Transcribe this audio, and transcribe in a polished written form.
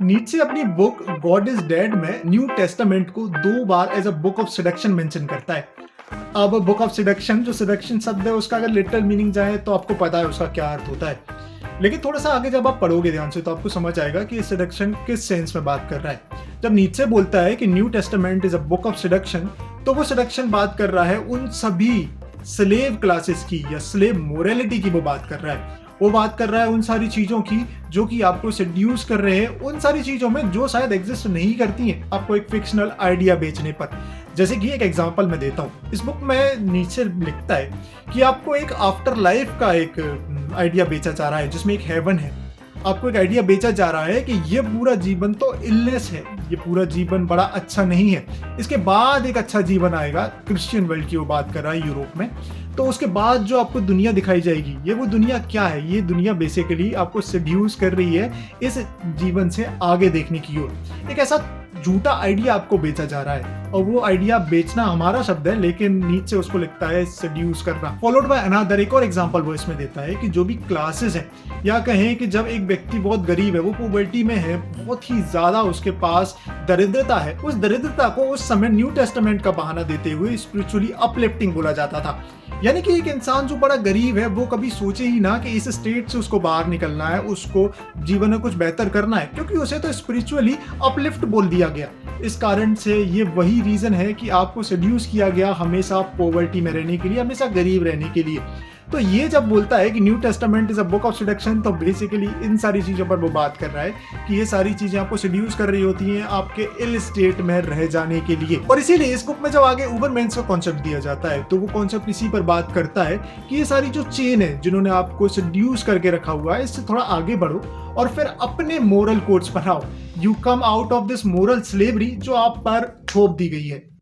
Nietzsche अपनी book God is dead में New Testament को 2 बार as a book of seduction mention करता है। अब बुक ऑफ सेडक्शन जो सेडक्शन शब्द है उसका अगर लिटरल मीनिंग जाए तो आपको पता है उसका क्या अर्थ होता है। लेकिन थोड़ा-सा आगे जब आप पढ़ोगे ध्यान से तो आपको समझ आएगा कि सेडक्शन किस सेंस में बात कर रहा है। जब नीत्शे बोलता है कि new testament is a book of seduction तो वो सेडक्शन बात कर रहा है उन सभी स्लेव क्लासेस की या स्लेव मोरालिटी की वो बात कर रहा है। वो बात कर रहा है उन सारी चीज़ों की जो कि आपको सेड्यूस कर रहे हैं, उन सारी चीज़ों में जो शायद एग्जिस्ट नहीं करती हैं, आपको एक फिक्शनल आइडिया बेचने पर। जैसे कि एक एग्जांपल मैं देता हूँ। इस बुक में नीचे लिखता है कि आपको एक आफ्टर लाइफ का एक आइडिया बेचा जा रहा है जिसमें एक हेवन है। आपको एक आइडिया बेचा जा रहा है कि ये पूरा जीवन तो इलनेस है, ये पूरा जीवन बड़ा अच्छा नहीं है। इसके बाद एक अच्छा जीवन आएगा, क्रिश्चियन वर्ल्ड की वो बात कर रहा है यूरोप में। तो उसके बाद जो आपको दुनिया दिखाई जाएगी, ये वो दुनिया क्या है? ये दुनिया बेसिकली आपको सेड्यूस कर रही है इस जीवन से आगे देखने की ओर। एक ऐसा झूठा आइडिया आपको बेचा जा रहा है और वो आइडिया बेचना हमारा शब्द है लेकिन नीचे उसको लिखता है सेड्यूस करना। फॉलोड बाय अनदर एक और एग्जांपल वो इसमें देता है कि जो भी क्लासेस हैं या कहें कि जब एक व्यक्ति बहुत गरीब है, वो पॉवर्टी में है, बहुत ही ज्यादा उसके पास दरिद्रता है, उस दरिद्रता को उस समय न्यू टेस्टामेंट का बहाना देते हुए स्पिरिचुअली अपलिफ्टिंग बोला जाता था। यानी कि एक इंसान जो बड़ा गरीब है वो कभी सोचे ही ना कि इस स्टेट से उसको बाहर निकलना है, उसको जीवन में कुछ बेहतर करना है, क्योंकि उसे तो स्पिरिचुअली अपलिफ्ट बोल दिया गया। इस कारण से ये वही रीजन है कि आपको सेड्यूस किया गया हमेशा पॉवर्टी में रहने के लिए, हमेशा गरीब रहने के लिए। तो ये जब बोलता है कि new testament is a book of seduction तो बेसिकली इन सारी चीजों पर वो बात कर रहा है कि ये सारी चीजें आपको सेड्यूस कर रही होती हैं आपके इल स्टेट में रह जाने के लिए। और इसीलिए इस बुक में जब आगे उबरमेंस का कॉन्सेप्ट दिया जाता है तो वो कॉन्सेप्ट इसी पर बात करता है कि ये सारी जो चेन है जिन्होंने आपको सेड्यूस करके रखा हुआ है, इससे थोड़ा आगे बढ़ो और फिर अपने मोरल कोड्स बनाओ। You come out of this moral slavery जो आप पर थोप दी गई है।